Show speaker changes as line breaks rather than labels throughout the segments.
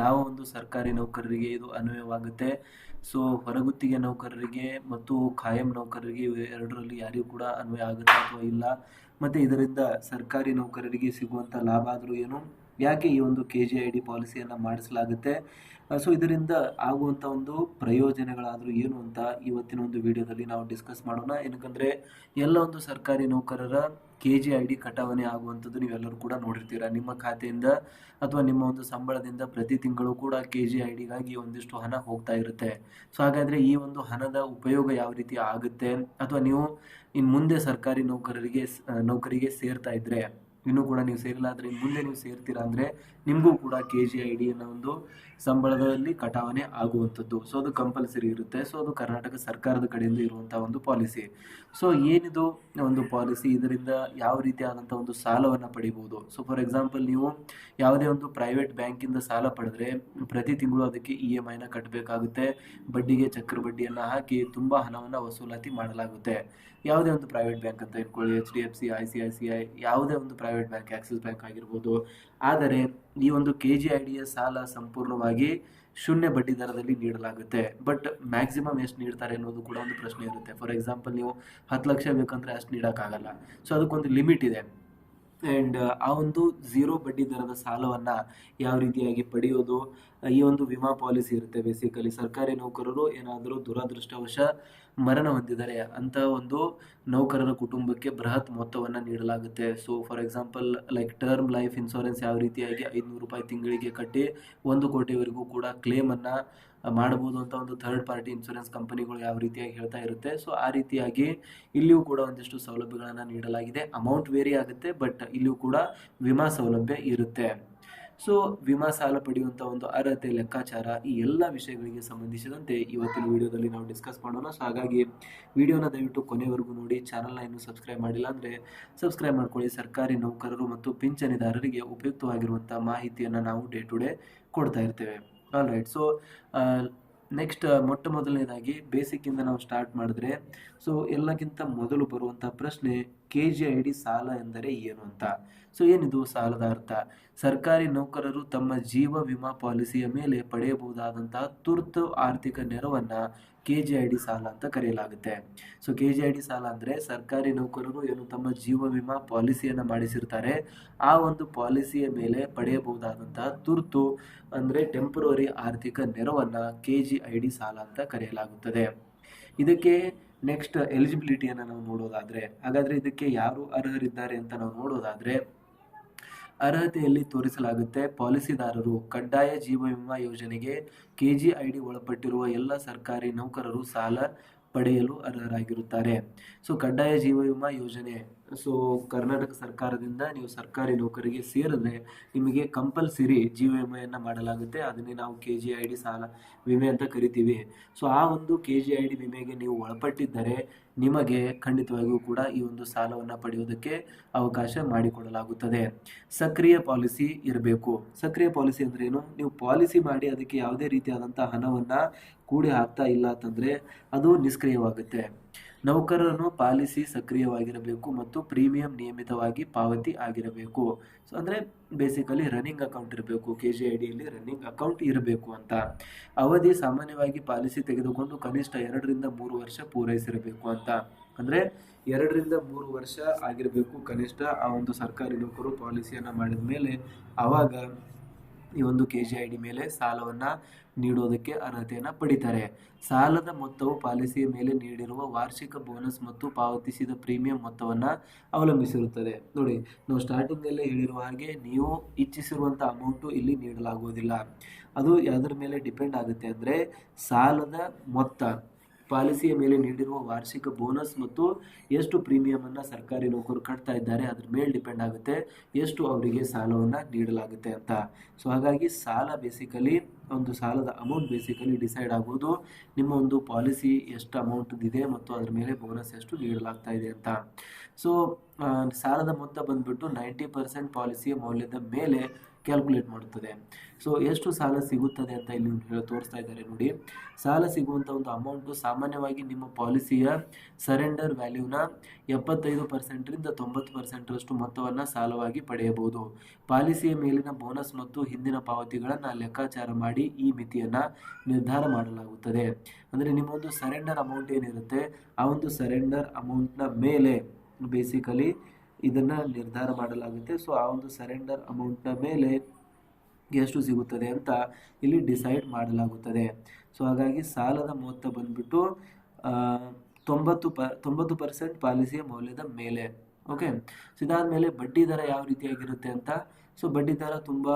ಯಾವ ಒಂದು ಸರ್ಕಾರಿ ನೌಕರರಿಗೆ ಇದು ಅನ್ವಯವಾಗುತ್ತೆ? ಸೊ ಹೊರಗುತ್ತಿಗೆ ನೌಕರರಿಗೆ ಮತ್ತು ಖಾಯಂ ನೌಕರರಿಗೆ ಎರಡರಲ್ಲಿ ಯಾರಿಗೂ ಕೂಡ ಅನ್ವಯ ಆಗುತ್ತಾ ಅಥವಾ ಇಲ್ಲ? ಮತ್ತು ಇದರಿಂದ ಸರ್ಕಾರಿ ನೌಕರರಿಗೆ ಸಿಗುವಂಥ ಲಾಭ ಆದರೂ ಏನು? ಯಾಕೆ ಈ ಒಂದು KGID ಪಾಲಿಸಿಯನ್ನು ಮಾಡಿಸಲಾಗುತ್ತೆ? ಸೊ ಇದರಿಂದ ಆಗುವಂಥ ಒಂದು ಪ್ರಯೋಜನಗಳಾದರೂ ಏನು ಅಂತ ಇವತ್ತಿನ ಒಂದು ವಿಡಿಯೋದಲ್ಲಿ ನಾವು ಡಿಸ್ಕಸ್ ಮಾಡೋಣ. ಏನಕ್ಕಂದರೆ ಎಲ್ಲ ಒಂದು ಸರ್ಕಾರಿ ನೌಕರರ KGID ಕಟಾವಣೆ ಆಗುವಂಥದ್ದು ನೀವೆಲ್ಲರೂ ಕೂಡ ನೋಡಿರ್ತೀರ. ನಿಮ್ಮ ಖಾತೆಯಿಂದ ಅಥವಾ ನಿಮ್ಮ ಒಂದು ಸಂಬಳದಿಂದ ಪ್ರತಿ ತಿಂಗಳು ಕೂಡ KGIDಗಾಗಿ ಒಂದಿಷ್ಟು ಹಣ ಹೋಗ್ತಾ ಇರುತ್ತೆ. ಸೊ ಹಾಗಾದರೆ ಈ ಒಂದು ಹಣದ ಉಪಯೋಗ ಯಾವ ರೀತಿ ಆಗುತ್ತೆ? ಅಥವಾ ನೀವು ಇನ್ನು ಮುಂದೆ ಸರ್ಕಾರಿ ನೌಕರಿಗೆ ಸೇರ್ತಾ ಇದ್ರೆ, ಇನ್ನೂ ಕೂಡ ನೀವು ಸೇರಿಲ್ಲ ಆದರೆ ಮುಂದೆ ನೀವು ಸೇರ್ತೀರಾ ಅಂದರೆ ನಿಮಗೂ ಕೂಡ KGID ಅನ್ನೋ ಒಂದು ಸಂಬಳದಲ್ಲಿ ಕಟಾವಣೆ ಆಗುವಂಥದ್ದು. ಸೊ ಅದು ಕಂಪಲ್ಸರಿ ಇರುತ್ತೆ. ಸೊ ಅದು ಕರ್ನಾಟಕ ಸರ್ಕಾರದ ಕಡೆಯಿಂದ ಇರುವಂಥ ಒಂದು ಪಾಲಿಸಿ. ಸೊ ಏನಿದು ಒಂದು ಪಾಲಿಸಿ? ಇದರಿಂದ ಯಾವ ರೀತಿಯಾದಂಥ ಒಂದು ಸಾಲವನ್ನು ಪಡಿಬೋದು? ಸೊ ಫಾರ್ ಎಕ್ಸಾಂಪಲ್, ನೀವು ಯಾವುದೇ ಒಂದು ಪ್ರೈವೇಟ್ ಬ್ಯಾಂಕಿಂದ ಸಾಲ ಪಡೆದ್ರೆ ಪ್ರತಿ ತಿಂಗಳು ಅದಕ್ಕೆ EMIನ ಕಟ್ಟಬೇಕಾಗುತ್ತೆ. ಬಡ್ಡಿಗೆ ಚಕ್ರ ಬಡ್ಡಿಯನ್ನು ಹಾಕಿ ತುಂಬ ಹಣವನ್ನು ವಸೂಲಾತಿ ಮಾಡಲಾಗುತ್ತೆ. ಯಾವುದೇ ಒಂದು ಪ್ರೈವೇಟ್ ಬ್ಯಾಂಕ್ ಅಂತ ಇಟ್ಕೊಳ್ಳಿ, HDFC, ICICI, ಯಾವುದೇ ಒಂದು ಪ್ರೈವೇಟ್ ಬ್ಯಾಂಕ್, ಆಕ್ಸಿಸ್ ಬ್ಯಾಂಕ್ ಆಗಿರ್ಬೋದು. ಆದರೆ ಈ ಒಂದು KGIDಯ ಸಾಲ ಸಂಪೂರ್ಣವಾಗಿ ಶೂನ್ಯ ಬಡ್ಡಿ ದರದಲ್ಲಿ ನೀಡಲಾಗುತ್ತೆ. ಬಟ್ ಮ್ಯಾಕ್ಸಿಮಮ್ ಎಷ್ಟು ನೀಡ್ತಾರೆ ಅನ್ನೋದು ಕೂಡ ಒಂದು ಪ್ರಶ್ನೆ ಇರುತ್ತೆ. ಫಾರ್ ಎಕ್ಸಾಂಪಲ್, ನೀವು 10 ಲಕ್ಷ ಬೇಕಂದ್ರೆ ಅಷ್ಟು ನೀಡೋಕ್ಕಾಗಲ್ಲ. ಸೊ ಅದಕ್ಕೊಂದು ಲಿಮಿಟ್ ಇದೆ. ಆ್ಯಂಡ್ ಆ ಒಂದು ಝೀರೋ ಬಡ್ಡಿ ದರದ ಸಾಲವನ್ನು ಯಾವ ರೀತಿಯಾಗಿ ಪಡೆಯೋದು? ಈ ಒಂದು ವಿಮಾ ಪಾಲಿಸಿ ಇರುತ್ತೆ. ಬೇಸಿಕಲಿ ಸರ್ಕಾರಿ ನೌಕರರು ಏನಾದರೂ ದುರದೃಷ್ಟವಶ ಮರಣ ಹೊಂದಿದರೆ ಅಂಥ ಒಂದು ನೌಕರರ ಕುಟುಂಬಕ್ಕೆ ಬೃಹತ್ ಮೊತ್ತವನ್ನು ನೀಡಲಾಗುತ್ತೆ. So for example, like term life insurance ಯಾವ ರೀತಿಯಾಗಿ 500 ರೂಪಾಯಿ ತಿಂಗಳಿಗೆ ಕಟ್ಟಿ 1 ಕೋಟಿವರೆಗೂ ಕೂಡ ಕ್ಲೇಮನ್ನು ಮಾಡಬಹುದು ಅಂತ ಒಂದು ಥರ್ಡ್ ಪಾರ್ಟಿ ಇನ್ಶೂರೆನ್ಸ್ ಕಂಪನಿಗಳು ಯಾವ ರೀತಿಯಾಗಿ ಹೇಳ್ತಾ ಇರುತ್ತೆ. ಸೊ ಆ ರೀತಿಯಾಗಿ ಇಲ್ಲಿಯೂ ಕೂಡ ಒಂದಿಷ್ಟು ಸೌಲಭ್ಯಗಳನ್ನು ನೀಡಲಾಗಿದೆ. ಅಮೌಂಟ್ ವೇರಿ ಆಗುತ್ತೆ, ಬಟ್ ಇಲ್ಲಿಯೂ ಕೂಡ ವಿಮಾ ಸೌಲಭ್ಯ ಇರುತ್ತೆ. ಸೊ ವಿಮಾ ಸಾಲ ಪಡೆಯುವಂಥ ಒಂದು ಅರ್ಹತೆ, ಲೆಕ್ಕಾಚಾರ, ಈ ಎಲ್ಲ ವಿಷಯಗಳಿಗೆ ಸಂಬಂಧಿಸಿದಂತೆ ಇವತ್ತಿನ ವಿಡಿಯೋದಲ್ಲಿ ನಾವು ಡಿಸ್ಕಸ್ ಮಾಡೋಣ. ಸೊ ಹಾಗಾಗಿ ವಿಡಿಯೋನ ದಯವಿಟ್ಟು ಕೊನೆವರೆಗೂ ನೋಡಿ. ಚಾನಲ್ನ ಇನ್ನೂ ಸಬ್ಸ್ಕ್ರೈಬ್ ಮಾಡಿಲ್ಲ ಅಂದರೆ ಸಬ್ಸ್ಕ್ರೈಬ್ ಮಾಡ್ಕೊಳ್ಳಿ. ಸರ್ಕಾರಿ ನೌಕರರು ಮತ್ತು ಪಿಂಚಣಿದಾರರಿಗೆ ಉಪಯುಕ್ತವಾಗಿರುವಂಥ ಮಾಹಿತಿಯನ್ನು ನಾವು ಡೇ ಟು ಡೇ ಕೊಡ್ತಾ ಇರ್ತೇವೆ. All right. ಸೊ ನೆಕ್ಸ್ಟ್, ಮೊಟ್ಟ ಮೊದಲನೇದಾಗಿ ಬೇಸಿಕ್ಕಿಂದ ನಾವು ಸ್ಟಾರ್ಟ್ ಮಾಡಿದ್ರೆ, ಸೊ ಎಲ್ಲಕ್ಕಿಂತ ಮೊದಲು ಬರುವಂಥ ಪ್ರಶ್ನೆ KGID ಸಾಲ ಎಂದರೆ ಏನು ಅಂತ. ಸೊ ಏನಿದು ಸಾಲದ ಅರ್ಥ? ಸರ್ಕಾರಿ ನೌಕರರು ತಮ್ಮ ಜೀವ ವಿಮಾ ಪಾಲಿಸಿಯ ಮೇಲೆ ಪಡೆಯಬಹುದಾದಂತಹ ತುರ್ತು ಆರ್ಥಿಕ ನೆರವನ್ನು KGID ಸಾಲ ಅಂತ ಕರೆಯಲಾಗುತ್ತೆ. ಸೊ KGID ಸಾಲ ಅಂದರೆ ಸರ್ಕಾರಿ ನೌಕರರು ಏನು ತಮ್ಮ ಜೀವ ವಿಮಾ ಪಾಲಿಸಿಯನ್ನು ಮಾಡಿಸಿರ್ತಾರೆ, ಆ ಒಂದು ಪಾಲಿಸಿಯ ಮೇಲೆ ಪಡೆಯಬಹುದಾದಂತಹ ತುರ್ತು ಅಂದರೆ ಟೆಂಪರರಿ ಆರ್ಥಿಕ ನೆರವನ್ನು KGID ಸಾಲ ಅಂತ ಕರೆಯಲಾಗುತ್ತದೆ. ಇದಕ್ಕೆ ನೆಕ್ಸ್ಟ್ ಎಲಿಜಿಬಿಲಿಟಿಯನ್ನು ನಾವು ನೋಡೋದಾದರೆ, ಹಾಗಾದರೆ ಇದಕ್ಕೆ ಯಾರು ಅರ್ಹರಿದ್ದಾರೆ ಅಂತ ನಾವು ನೋಡೋದಾದರೆ, ಅರ್ಹತೆಯಲ್ಲಿ ತೋರಿಸಲಾಗುತ್ತೆ ಪಾಲಿಸಿದಾರರು ಕಡ್ಡಾಯ ಜೀವ ವಿಮಾ ಯೋಜನೆಗೆ KGID ಒಳಪಟ್ಟಿರುವ ಎಲ್ಲ ಸರ್ಕಾರಿ ನೌಕರರು ಸಾಲ ಪಡೆಯಲು ಅರ್ಹರಾಗಿರುತ್ತಾರೆ. ಸೊ ಕಡ್ಡಾಯ ಜೀವ ವಿಮಾ ಯೋಜನೆ, ಸೊ ಕರ್ನಾಟಕ ಸರ್ಕಾರದಿಂದ ನೀವು ಸರ್ಕಾರಿ ನೌಕರಿಗೆ ಸೇರಿದ್ರೆ ನಿಮಗೆ ಕಂಪಲ್ಸರಿ ಜೀವ ವಿಮೆಯನ್ನು ಮಾಡಲಾಗುತ್ತೆ. ಅದನ್ನೇ ನಾವು KGID ಸಾಲ ವಿಮೆ ಅಂತ ಕರಿತೀವಿ. ಸೊ ಆ ಒಂದು KGID ವಿಮೆಗೆ ನೀವು ಒಳಪಟ್ಟಿದ್ದರೆ ನಿಮಗೆ ಖಂಡಿತವಾಗಿಯೂ ಕೂಡ ಈ ಒಂದು ಸಾಲವನ್ನು ಪಡೆಯೋದಕ್ಕೆ ಅವಕಾಶ ಮಾಡಿಕೊಡಲಾಗುತ್ತದೆ. ಸಕ್ರಿಯ ಪಾಲಿಸಿ ಇರಬೇಕು. ಸಕ್ರಿಯ ಪಾಲಿಸಿ ಅಂದ್ರೆ ಏನು? ನೀವು ಪಾಲಿಸಿ ಮಾಡಿ ಅದಕ್ಕೆ ಯಾವುದೇ ರೀತಿಯಾದಂಥ ಹಣವನ್ನು ಕೂಡಿ ಹಾಕ್ತಾ ಇಲ್ಲ ಅಂತಂದರೆ ಅದು ನಿಷ್ಕ್ರಿಯವಾಗುತ್ತೆ. ನೌಕರರನ್ನು ಪಾಲಿಸಿ ಸಕ್ರಿಯವಾಗಿರಬೇಕು ಮತ್ತು ಪ್ರೀಮಿಯಂ ನಿಯಮಿತವಾಗಿ ಪಾವತಿ ಆಗಿರಬೇಕು. ಸೊ ಅಂದರೆ ಬೇಸಿಕಲಿ ರನ್ನಿಂಗ್ ಅಕೌಂಟ್ ಇರಬೇಕು. KGIDಯಲ್ಲಿ ರನ್ನಿಂಗ್ ಅಕೌಂಟ್ ಇರಬೇಕು ಅಂತ. ಅವಧಿ ಸಾಮಾನ್ಯವಾಗಿ ಪಾಲಿಸಿ ತೆಗೆದುಕೊಂಡು ಕನಿಷ್ಠ 2 ರಿಂದ 3 ವರ್ಷ ಪೂರೈಸಿರಬೇಕು ಅಂತ. ಅಂದರೆ 2 ರಿಂದ 3 ವರ್ಷ ಆಗಿರಬೇಕು ಕನಿಷ್ಠ ಆ ಒಂದು ಸರ್ಕಾರಿ ನೌಕರು ಪಾಲಿಸಿಯನ್ನು ಮಾಡಿದ ಮೇಲೆ. ಆವಾಗ ಈ ಒಂದು KGID ಮೇಲೆ ಸಾಲವನ್ನು ನೀಡೋದಕ್ಕೆ ಅರ್ಹತೆಯನ್ನು ಪಡಿತಾರೆ. ಸಾಲದ ಮೊತ್ತವು ಪಾಲಿಸಿಯ ಮೇಲೆ ನೀಡಿರುವ ವಾರ್ಷಿಕ ಬೋನಸ್ ಮತ್ತು ಪಾವತಿಸಿದ ಪ್ರೀಮಿಯಂ ಮೊತ್ತವನ್ನು ಅವಲಂಬಿಸಿರುತ್ತದೆ. ನೋಡಿ, ನಾವು ಸ್ಟಾರ್ಟಿಂಗಲ್ಲೇ ಹೇಳಿರುವ ಹಾಗೆ ನೀವು ಇಚ್ಛಿಸಿರುವಂಥ ಅಮೌಂಟು ಇಲ್ಲಿ ನೀಡಲಾಗುವುದಿಲ್ಲ. ಅದು ಯಾವುದರ ಮೇಲೆ ಡಿಪೆಂಡ್ ಆಗುತ್ತೆ ಅಂದರೆ ಸಾಲದ ಮೊತ್ತ, ಪಾಲಿಸಿಯ ಮೇಲೆ ನೀಡಿರುವ ವಾರ್ಷಿಕ ಬೋನಸ್ ಮತ್ತು ಎಷ್ಟು ಪ್ರೀಮಿಯಮನ್ನು ಸರ್ಕಾರಿ ನೌಕರರು ಕಟ್ತಾ ಇದ್ದಾರೆ ಅದ್ರ ಮೇಲೆ ಡಿಪೆಂಡ್ ಆಗುತ್ತೆ ಎಷ್ಟು ಅವರಿಗೆ ಸಾಲವನ್ನು ನೀಡಲಾಗುತ್ತೆ ಅಂತ. ಸೊ ಹಾಗಾಗಿ ಸಾಲ ಬೇಸಿಕಲಿ ಒಂದು ಸಾಲದ ಅಮೌಂಟ್ ಬೇಸಿಕಲಿ ಡಿಸೈಡ್ ಆಗೋದು ನಿಮ್ಮ ಒಂದು ಪಾಲಿಸಿ ಎಷ್ಟು ಅಮೌಂಟ್ ಇದೆ ಮತ್ತು ಅದ್ರ ಮೇಲೆ ಬೋನಸ್ ಎಷ್ಟು ನೀಡಲಾಗ್ತಾ ಇದೆ ಅಂತ. ಸೊ ಸಾಲದ ಮೊತ್ತ ಬಂದ್ಬಿಟ್ಟು 90% ಪಾಲಿಸಿಯ ಮೌಲ್ಯದ ಮೇಲೆ ಕ್ಯಾಲ್ಕುಲೇಟ್ ಮಾಡುತ್ತದೆ. ಸೊ ಎಷ್ಟು ಸಾಲ ಸಿಗುತ್ತದೆ ಅಂತ ಇಲ್ಲಿ ತೋರಿಸ್ತಾ ಇದ್ದಾರೆ ನೋಡಿ. ಸಾಲ ಸಿಗುವಂಥ ಒಂದು ಅಮೌಂಟು ಸಾಮಾನ್ಯವಾಗಿ ನಿಮ್ಮ ಪಾಲಿಸಿಯ ಸರೆಂಡರ್ ವ್ಯಾಲ್ಯೂನ 75%ರಿಂದ 90%ರಷ್ಟು ಮೊತ್ತವನ್ನು ಸಾಲವಾಗಿ ಪಡೆಯಬಹುದು. ಪಾಲಿಸಿಯ ಮೇಲಿನ ಬೋನಸ್ ಮತ್ತು ಹಿಂದಿನ ಪಾವತಿಗಳನ್ನು ಲೆಕ್ಕಾಚಾರ ಮಾಡಿ ಈ ಮಿತಿಯನ್ನು ನಿರ್ಧಾರ ಮಾಡಲಾಗುತ್ತದೆ. ಅಂದರೆ ನಿಮ್ಮ ಒಂದು ಸರೆಂಡರ್ ಅಮೌಂಟ್ ಏನಿರುತ್ತೆ ಆ ಒಂದು ಸರೆಂಡರ್ ಅಮೌಂಟ್ನ ಮೇಲೆ ಬೇಸಿಕಲಿ ಇದನ್ನು ನಿರ್ಧಾರ ಮಾಡಲಾಗುತ್ತೆ. ಸೊ ಆ ಒಂದು ಸರೆಂಡರ್ ಅಮೌಂಟ್ನ ಮೇಲೆ ಎಷ್ಟು ಸಿಗುತ್ತದೆ ಅಂತ ಇಲ್ಲಿ ಡಿಸೈಡ್ ಮಾಡಲಾಗುತ್ತದೆ. ಸೊ ಹಾಗಾಗಿ ಸಾಲದ ಮೊತ್ತ ಬಂದ್ಬಿಟ್ಟು 90% ಪಾಲಿಸಿಯ ಮೌಲ್ಯದ ಮೇಲೆ. ಓಕೆ, ಸೊ ಇದಾದಮೇಲೆ ಬಡ್ಡಿ ದರ ಯಾವ ರೀತಿಯಾಗಿರುತ್ತೆ ಅಂತ. ಸೊ ಬಡ್ಡಿ ದರ ತುಂಬ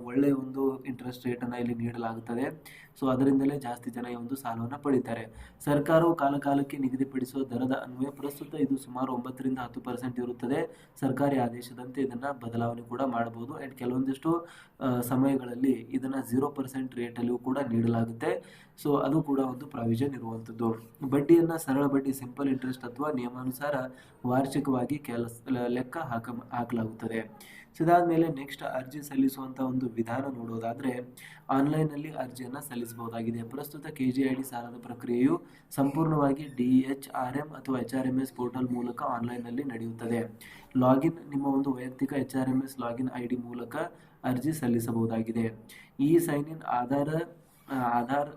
ಒಳ್ಳೆಯ ಒಂದು ಇಂಟ್ರೆಸ್ಟ್ ರೇಟನ್ನು ಇಲ್ಲಿ ನೀಡಲಾಗುತ್ತದೆ. ಸೊ ಅದರಿಂದಲೇ ಜಾಸ್ತಿ ಜನ ಈ ಒಂದು ಸಾಲವನ್ನು ಪಡೀತಾರೆ. ಸರ್ಕಾರವು ಕಾಲಕಾಲಕ್ಕೆ ನಿಗದಿಪಡಿಸುವ ದರದ ಅನ್ವಯ ಪ್ರಸ್ತುತ ಇದು ಸುಮಾರು 9ರಿಂದ 10% ಇರುತ್ತದೆ. ಸರ್ಕಾರಿ ಆದೇಶದಂತೆ ಇದನ್ನು ಬದಲಾವಣೆ ಕೂಡ ಮಾಡಬಹುದು. ಆ್ಯಂಡ್ ಕೆಲವೊಂದಿಷ್ಟು ಸಮಯಗಳಲ್ಲಿ ಇದನ್ನು 0% ರೇಟಲ್ಲಿಯೂ ಕೂಡ ನೀಡಲಾಗುತ್ತೆ. ಸೊ ಅದು ಕೂಡ ಒಂದು ಪ್ರಾವಿಷನ್ ಇರುವಂಥದ್ದು. ಬಡ್ಡಿಯನ್ನು ಸರಳ ಬಡ್ಡಿ ಸಿಂಪಲ್ ಇಂಟ್ರೆಸ್ಟ್ ಅಥವಾ ನಿಯಮಾನುಸಾರ ವಾರ್ಷಿಕವಾಗಿ ಲೆಕ್ಕ ಹಾಕಲಾಗುತ್ತದೆ. ಸೊ ಇದಾದಮೇಲೆ ನೆಕ್ಸ್ಟ್ ಅರ್ಜಿ ಸಲ್ಲಿಸುವಂಥ ಒಂದು ವಿಧಾನ ನೋಡೋದಾದರೆ ಆನ್ಲೈನಲ್ಲಿ ಅರ್ಜಿಯನ್ನು ಸಲ್ಲಿಸಬಹುದಾಗಿದೆ. ಪ್ರಸ್ತುತ KGID ಸಾಲದ ಪ್ರಕ್ರಿಯೆಯು ಸಂಪೂರ್ಣವಾಗಿ DHRM ಅಥವಾ HRMS ಪೋರ್ಟಲ್ ಮೂಲಕ ಆನ್ಲೈನ್ನಲ್ಲಿ ನಡೆಯುತ್ತದೆ. ಲಾಗಿನ್ ನಿಮ್ಮ ಒಂದು ವೈಯಕ್ತಿಕ HRMS ಲಾಗಿನ್ ID ಮೂಲಕ ಅರ್ಜಿ ಸಲ್ಲಿಸಬಹುದಾಗಿದೆ. ಈ ಸೈನ್ ಇನ್ ಆಧಾರ್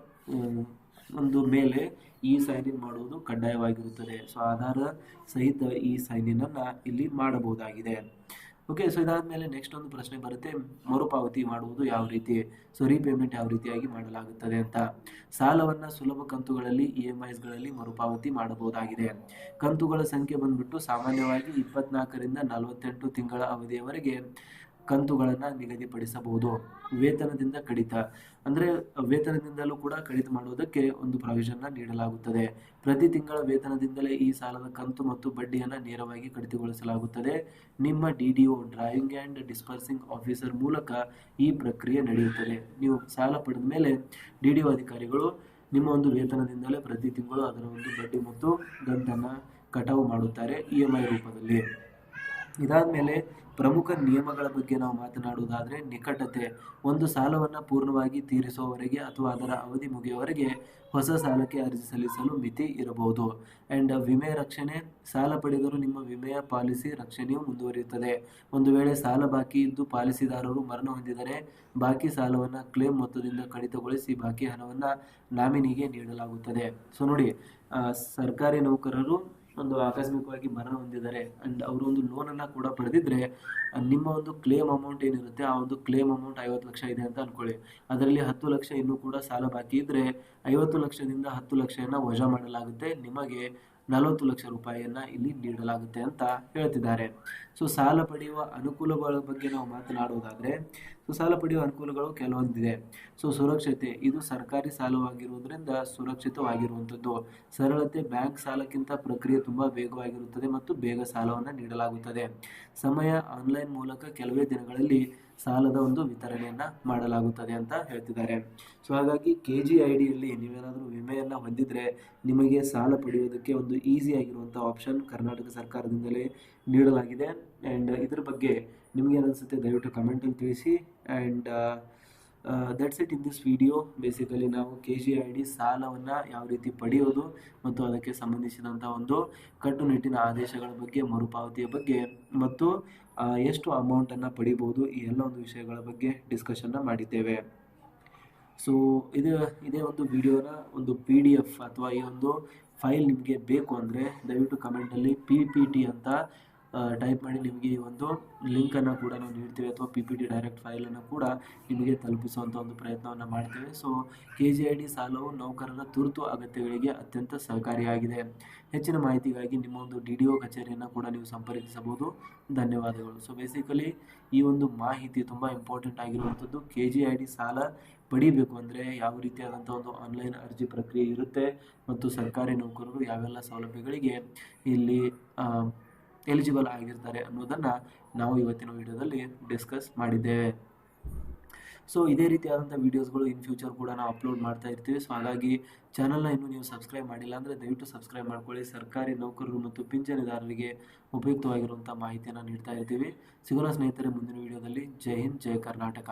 ಒಂದು ಮೇಲೆ ಈ ಸೈನ್ ಇನ್ ಮಾಡುವುದು ಕಡ್ಡಾಯವಾಗಿರುತ್ತದೆ. ಸೊ ಆಧಾರ ಸಹಿತ ಈ ಸೈನ್ ಇನ್ ಅನ್ನು ಇಲ್ಲಿ ಮಾಡಬಹುದಾಗಿದೆ. ಓಕೆ, ಸೊ ಇದಾದಮೇಲೆ ನೆಕ್ಸ್ಟ್ ಒಂದು ಪ್ರಶ್ನೆ ಬರುತ್ತೆ, ಮರುಪಾವತಿ ಮಾಡುವುದು ಯಾವ ರೀತಿ, ಸೊ ರೀಪೇಮೆಂಟ್ ಯಾವ ರೀತಿಯಾಗಿ ಮಾಡಲಾಗುತ್ತದೆ ಅಂತ. ಸಾಲವನ್ನು ಸುಲಭ ಕಂತುಗಳಲ್ಲಿ EMIsಗಳಲ್ಲಿ ಮರುಪಾವತಿ ಮಾಡಬಹುದಾಗಿದೆ. ಕಂತುಗಳ ಸಂಖ್ಯೆ ಬಂದ್ಬಿಟ್ಟು ಸಾಮಾನ್ಯವಾಗಿ 24ರಿಂದ 48 ತಿಂಗಳ ಅವಧಿಯವರೆಗೆ ಕಂತುಗಳನ್ನು ನಿಗದಿಪಡಿಸಬಹುದು. ವೇತನದಿಂದ ಕಡಿತ ಅಂದರೆ ವೇತನದಿಂದಲೂ ಕೂಡ ಕಡಿತ ಮಾಡುವುದಕ್ಕೆ ಒಂದು ಪ್ರಾವಿಷನ್ನ ನೀಡಲಾಗುತ್ತದೆ. ಪ್ರತಿ ತಿಂಗಳ ವೇತನದಿಂದಲೇ ಈ ಸಾಲದ ಕಂತು ಮತ್ತು ಬಡ್ಡಿಯನ್ನು ನೇರವಾಗಿ ಕಡಿತಗೊಳಿಸಲಾಗುತ್ತದೆ. ನಿಮ್ಮ DDO drawing and dispersing officer ಮೂಲಕ ಈ ಪ್ರಕ್ರಿಯೆ ನಡೆಯುತ್ತದೆ. ನೀವು ಸಾಲ ಪಡೆದ ಮೇಲೆ DDO ಅಧಿಕಾರಿಗಳು ನಿಮ್ಮ ಒಂದು ವೇತನದಿಂದಲೇ ಪ್ರತಿ ತಿಂಗಳು ಅದರ ಒಂದು ಬಡ್ಡಿ ಮತ್ತು ಕಂತನ್ನು ಕಟಾವು ಮಾಡುತ್ತಾರೆ EMI ರೂಪದಲ್ಲಿ. ಇದಾದಮೇಲೆ ಪ್ರಮುಖ ನಿಯಮಗಳ ಬಗ್ಗೆ ನಾವು ಮಾತನಾಡುವುದಾದರೆ ನಿಕಟತೆ. ಒಂದು ಸಾಲವನ್ನು ಪೂರ್ಣವಾಗಿ ತೀರಿಸುವವರೆಗೆ ಅಥವಾ ಅದರ ಅವಧಿ ಮುಗಿಯುವವರೆಗೆ ಹೊಸ ಸಾಲಕ್ಕೆ ಅರ್ಜಿ ಸಲ್ಲಿಸಲು ಮಿತಿ ಇರಬಹುದು. ಆ್ಯಂಡ್ ವಿಮೆ ರಕ್ಷಣೆ. ಸಾಲ ಪಡೆದರೂ ನಿಮ್ಮ ವಿಮೆಯ ಪಾಲಿಸಿ ರಕ್ಷಣೆಯು ಮುಂದುವರಿಯುತ್ತದೆ. ಒಂದು ವೇಳೆ ಸಾಲ ಬಾಕಿ ಇದ್ದು ಪಾಲಿಸಿದಾರರು ಮರಣ ಹೊಂದಿದರೆ ಬಾಕಿ ಸಾಲವನ್ನು ಕ್ಲೇಮ್ ಮೊತ್ತದಿಂದ ಕಡಿತಗೊಳಿಸಿ ಬಾಕಿ ಹಣವನ್ನು ನಾಮಿನಿಗೆ ನೀಡಲಾಗುತ್ತದೆ. ಸೊ ನೋಡಿ, ಸರ್ಕಾರಿ ನೌಕರರು ಒಂದು ಆಕಸ್ಮಿಕವಾಗಿ ಮರಣ ಹೊಂದಿದ್ದಾರೆ ಆ್ಯಂಡ್ ಅವರು ಒಂದು ಲೋನನ್ನು ಕೂಡ ಪಡೆದಿದ್ದರೆ ನಿಮ್ಮ ಒಂದು ಕ್ಲೇಮ್ ಅಮೌಂಟ್ ಏನಿರುತ್ತೆ ಆ ಒಂದು ಕ್ಲೇಮ್ ಅಮೌಂಟ್ 50 ಲಕ್ಷ ಇದೆ ಅಂತ ಅಂದ್ಕೊಳ್ಳಿ. ಅದರಲ್ಲಿ 10 ಲಕ್ಷ ಇನ್ನೂ ಕೂಡ ಸಾಲ ಬಾಕಿ ಇದ್ದರೆ 50 ಲಕ್ಷದಿಂದ 10 ಲಕ್ಷವನ್ನು ವಜಾ ಮಾಡಲಾಗುತ್ತೆ. ನಿಮಗೆ 40 ಲಕ್ಷ ರೂಪಾಯಿಯನ್ನು ಇಲ್ಲಿ ನೀಡಲಾಗುತ್ತೆ ಅಂತ ಹೇಳ್ತಿದ್ದಾರೆ. ಸೊ ಸಾಲ ಪಡೆಯುವ ಅನುಕೂಲಗಳ ಬಗ್ಗೆ ನಾವು ಮಾತನಾಡುವುದಾದರೆ ಸೊ ಸಾಲ ಪಡೆಯುವ ಅನುಕೂಲಗಳು ಕೆಲವೊಂದಿದೆ. ಸೊ ಸುರಕ್ಷತೆ. ಇದು ಸರ್ಕಾರಿ ಸಾಲವಾಗಿರುವುದರಿಂದ ಸುರಕ್ಷಿತವಾಗಿರುವಂಥದ್ದು. ಸರಳತೆ. ಬ್ಯಾಂಕ್ ಸಾಲಕ್ಕಿಂತ ಪ್ರಕ್ರಿಯೆ ತುಂಬ ವೇಗವಾಗಿರುತ್ತದೆ ಮತ್ತು ಬೇಗ ಸಾಲವನ್ನು ನೀಡಲಾಗುತ್ತದೆ. ಸಮಯ. ಆನ್ಲೈನ್ ಮೂಲಕ ಕೆಲವೇ ದಿನಗಳಲ್ಲಿ ಸಾಲದ ಒಂದು ವಿತರಣೆಯನ್ನು ಮಾಡಲಾಗುತ್ತದೆ ಅಂತ ಹೇಳ್ತಿದ್ದಾರೆ. ಸೊ ಹಾಗಾಗಿ KGIDಯಲ್ಲಿ ನೀವೇನಾದರೂ ವಿಮೆಯನ್ನು ಹೊಂದಿದರೆ ನಿಮಗೆ ಸಾಲ ಪಡೆಯೋದಕ್ಕೆ ಒಂದು ಈಸಿಯಾಗಿರುವಂಥ ಆಪ್ಷನ್ ಕರ್ನಾಟಕ ಸರ್ಕಾರದಿಂದಲೇ ನೀಡಲಾಗಿದೆ. ಆ್ಯಂಡ್ ಇದ್ರ ಬಗ್ಗೆ ನಿಮಗೇನು ಅನಿಸುತ್ತೆ ದಯವಿಟ್ಟು ಕಮೆಂಟಲ್ಲಿ ತಿಳಿಸಿ. And that's it in this video. Basically ನಾವು KGID ಸಾಲವನ್ನು ಯಾವ ರೀತಿ ಪಡೆಯೋದು ಮತ್ತು ಅದಕ್ಕೆ ಸಂಬಂಧಿಸಿದಂಥ ಒಂದು ಕಟ್ಟುನಿಟ್ಟಿನ ಆದೇಶಗಳ ಬಗ್ಗೆ, ಮರುಪಾವತಿಯ ಬಗ್ಗೆ ಮತ್ತು ಎಷ್ಟು ಅಮೌಂಟನ್ನು ಪಡಿಬೋದು ಈ ಎಲ್ಲ ಒಂದು ವಿಷಯಗಳ ಬಗ್ಗೆ ಡಿಸ್ಕಷನ್ನ ಮಾಡಿದ್ದೇವೆ. ಸೊ ಇದೇ ಒಂದು ವಿಡಿಯೋನ ಒಂದು PDF ಅಥವಾ ಈ ಒಂದು ಫೈಲ್ ನಿಮಗೆ ಬೇಕು ಅಂದರೆ ದಯವಿಟ್ಟು ಕಮೆಂಟಲ್ಲಿ PPT ಅಂತ ಟೈಪ್ ಮಾಡಿ. ನಿಮಗೆ ಈ ಒಂದು ಲಿಂಕನ್ನು ಕೂಡ ನಾವು ನೀಡ್ತೇವೆ ಅಥವಾ PPT ಡೈರೆಕ್ಟ್ ಫೈಲನ್ನು ಕೂಡ ನಿಮಗೆ ತಲುಪಿಸುವಂಥ ಒಂದು ಪ್ರಯತ್ನವನ್ನು ಮಾಡ್ತೇವೆ. ಸೊ KGID ಸಾಲವು ನೌಕರರ ತುರ್ತು ಅಗತ್ಯಗಳಿಗೆ ಅತ್ಯಂತ ಸಹಕಾರಿಯಾಗಿದೆ. ಹೆಚ್ಚಿನ ಮಾಹಿತಿಗಾಗಿ ನಿಮ್ಮ ಒಂದು DDO ಕಚೇರಿಯನ್ನು ಕೂಡ ನೀವು ಸಂಪರ್ಕಿಸಬಹುದು. ಧನ್ಯವಾದಗಳು. ಸೊ ಬೇಸಿಕಲಿ ಈ ಒಂದು ಮಾಹಿತಿ ತುಂಬ ಇಂಪಾರ್ಟೆಂಟ್ ಆಗಿರುವಂಥದ್ದು. KGID ಸಾಲ ಪಡಿಬೇಕು ಅಂದರೆ ಯಾವ ರೀತಿಯಾದಂಥ ಒಂದು ಆನ್ಲೈನ್ ಅರ್ಜಿ ಪ್ರಕ್ರಿಯೆ ಇರುತ್ತೆ ಮತ್ತು ಸರ್ಕಾರಿ ನೌಕರರು ಯಾವೆಲ್ಲ ಸೌಲಭ್ಯಗಳಿಗೆ ಇಲ್ಲಿ ಎಲಿಜಿಬಲ್ ಆಗಿರ್ತಾರೆ ಅನ್ನೋದನ್ನು ನಾವು ಇವತ್ತಿನ ವಿಡಿಯೋದಲ್ಲಿ ಡಿಸ್ಕಸ್ ಮಾಡಿದ್ದೇವೆ. ಸೊ ಇದೇ ರೀತಿಯಾದಂಥ ವೀಡಿಯೋಸ್ಗಳು ಇನ್ ಫ್ಯೂಚರ್ ಕೂಡ ನಾವು ಅಪ್ಲೋಡ್ ಮಾಡ್ತಾ ಇರ್ತೀವಿ. ಸೊ ಹಾಗಾಗಿ ಚಾನಲ್ನ ಇನ್ನೂ ನೀವು ಸಬ್ಸ್ಕ್ರೈಬ್ ಮಾಡಿಲ್ಲ ಅಂದರೆ ದಯವಿಟ್ಟು ಸಬ್ಸ್ಕ್ರೈಬ್ ಮಾಡ್ಕೊಳ್ಳಿ. ಸರ್ಕಾರಿ ನೌಕರರು ಮತ್ತು ಪಿಂಚಣಿದಾರರಿಗೆ ಉಪಯುಕ್ತವಾಗಿರುವಂಥ ಮಾಹಿತಿಯನ್ನು ನೀಡ್ತಾ ಇರ್ತೀವಿ. ಸಿಗೋಣ ಸ್ನೇಹಿತರೆ ಮುಂದಿನ ವೀಡಿಯೋದಲ್ಲಿ. ಜೈ ಹಿಂದ್, ಜೈ ಕರ್ನಾಟಕ.